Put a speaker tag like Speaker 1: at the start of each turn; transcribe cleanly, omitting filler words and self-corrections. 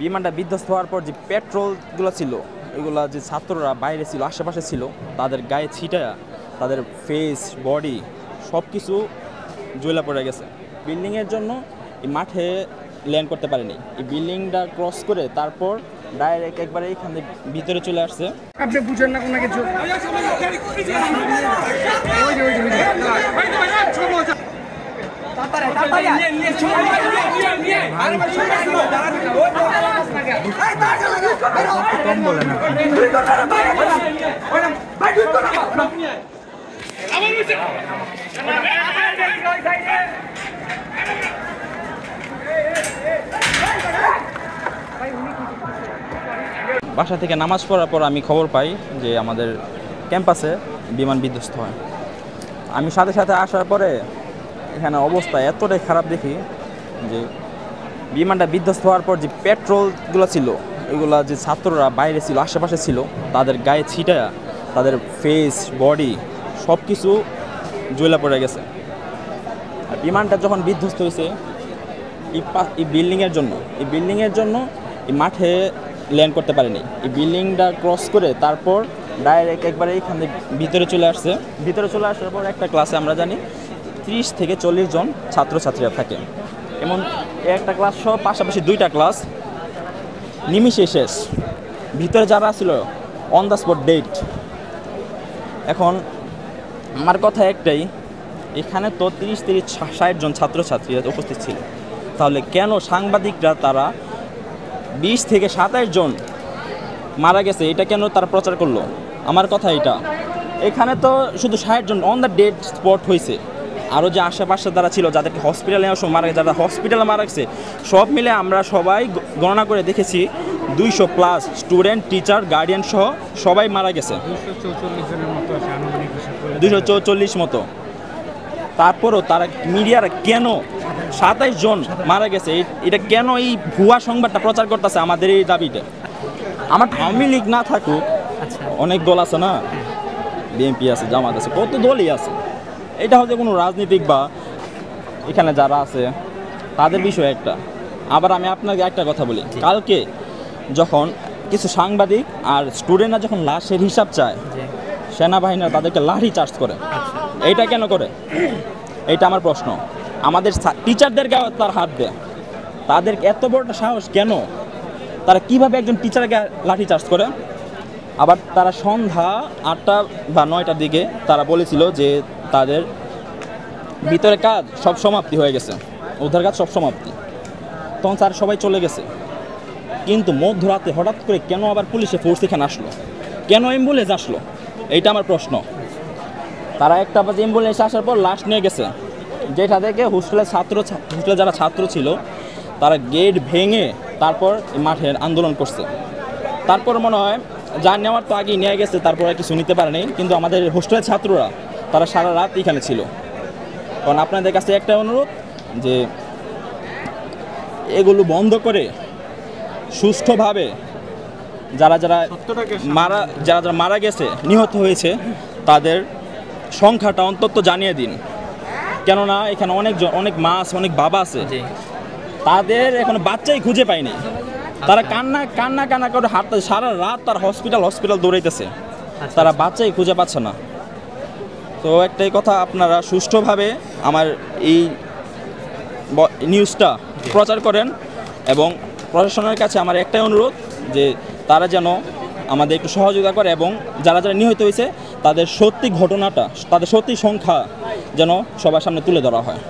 Speaker 1: বিমানটা বিধ্বস্ত হওয়ার পর যে পেট্রোলগুলো ছিল, এগুলো যে ছাত্ররা বাইরে ছিল, আশেপাশে ছিল, তাদের গায়ে ছিটায়া তাদের ফেস বডি সব কিছু জ্বলা পড়ে গেছে। বিল্ডিংয়ের জন্য এই মাঠে ল্যান্ড করতে পারেনি, এই বিল্ডিংটা ক্রস করে তারপর ডাইরেক্ট একবারে এখানে ভিতরে চলে আসছে।
Speaker 2: আপনি বুঝেন না কোনো কিছু। কম বলে না।
Speaker 1: বাসা থেকে নামাজ পড়ার পর আমি খবর পাই যে আমাদের ক্যাম্পাসে বিমান বিধ্বস্ত হয়। আমি সাথে সাথে আসার পরে এখানে অবস্থা এতটাই খারাপ দেখি যে বিমানটা বিধ্বস্ত হওয়ার পর যে পেট্রোলগুলো ছিল, এগুলো যে ছাত্ররা বাইরে ছিল, আশেপাশে ছিল, তাদের গায়ে ছিটায়া তাদের ফেস বডি সব কিছু জ্বলা পড়ে গেছে। আর বিমানটা যখন বিধ্বস্ত হয়েছে এই বিল্ডিংয়ের জন্য এই মাঠে ল্যান্ড করতে পারেনি, এই বিল্ডিংটা ক্রস করে তারপর ডাইরেক্ট একবারে এখানে ভিতরে চলে আসছে। ভিতরে চলে আসার পর একটা ক্লাসে আমরা জানি 30 থেকে 40 জন ছাত্রছাত্রীরা থাকে। এমন একটা ক্লাস সহ পাশাপাশি 2টা ক্লাস নিমিষে শেষ। ভিতরে যারা ছিল অন দ্য স্পট ডেট। এখন আমার কথা একটাই, এখানে তো 30-60 জন ছাত্রছাত্রীরা উপস্থিত ছিল, তাহলে কেন সাংবাদিকরা তারা 20 থেকে 27 জন মারা গেছে এটা কেন তারা প্রচার করলো? আমার কথা এটা, এখানে তো শুধু 60 জন অন দ্য ডেড স্পট হয়েছে, আরও যে আশেপাশে যারা ছিল যাদেরকে হসপিটালে নেওয়ার সময় মারা গেছে, যারা হসপিটালে মারা গেছে, সব মিলে আমরা সবাই গণনা করে দেখেছি 200+ স্টুডেন্ট, টিচার, গার্ডিয়ান সহ সবাই মারা গেছে, 244 মতো। তারপরও তারা মিডিয়ারা কেন 27 জন মারা গেছে এটা কেন এই ভুয়া সংবাদটা প্রচার করতেছে? আমাদের এই দাবিটা, আমার আওয়ামী লীগ না থাকুক, অনেক দল আছে না, বিএনপি আছে, জামাত আছে, কত দলই আছে, এটা হচ্ছে কোনো রাজনীতিক বা এখানে যারা আছে তাদের বিষয় একটা। আবার আমি আপনাকে একটা কথা বলি, কালকে যখন কিছু সাংবাদিক আর স্টুডেন্টরা যখন লাশের হিসাব চায়, সেনাবাহিনীরা তাদেরকে লাঠি চার্জ করে। এইটা কেন করে? এইটা আমার প্রশ্ন। আমাদের টিচারদেরকে তার হাত দেয়, তাদের এত বড়টা সাহস কেন? তারা কিভাবে একজন টিচারকে লাঠি চার্জ করে? আবার তারা সন্ধ্যা 8টা বা 9টার দিকে তারা বলেছিল যে তাদের ভিতরে কাজ সব সমাপ্তি হয়ে গেছে, উদ্ধার কাজ সব সমাপ্তি, তখন স্যার সবাই চলে গেছে। কিন্তু মধ্যরাতে হঠাৎ করে কেন আবার পুলিশে ফোর্স এখানে আসলো? কেন অ্যাম্বুলেন্স আসলো? এইটা আমার প্রশ্ন। তারা 1টা বাজে অ্যাম্বুলেন্স আসার পর লাশ নিয়ে গেছে, যেটা থেকে হোস্টেলে যারা ছাত্র ছিল তারা গেট ভেঙে তারপর মাঠে আন্দোলন করছে। তারপর মনে হয় যা নেওয়ার তো আগেই নিয়ে গেছে, তারপর আর কিছু নিতে পারেনি। কিন্তু আমাদের হোস্টেলের ছাত্ররা তারা সারা রাত এখানে ছিল। কারণ আপনাদের কাছে একটা অনুরোধ যে এগুলো বন্ধ করে সুষ্ঠুভাবে যারা মারা গেছে, নিহত হয়েছে, তাদের সংখ্যাটা অন্তত জানিয়ে দিন। কেননা এখানে অনেক মা আছে, অনেক বাবা আছে, তাদের এখনো বাচ্চাই খুঁজে পায়নি। তারা কান্না করে হাঁটতে সারা রাত তার হসপিটাল দৌড়াইতেছে, তারা বাচ্চাই খুঁজে পাচ্ছে না। তো একটাই কথা, আপনারা সুষ্ঠুভাবে আমার এই নিউজটা প্রচার করেন এবং প্রশাসনের কাছে আমার একটাই অনুরোধ যে তারা যেন আমাদের একটু সহযোগিতা করে এবং যারা নিহত হয়েছে তাদের সত্যি ঘটনাটা, তাদের সত্যি সংখ্যা যেন সবার সামনে তুলে ধরা হয়।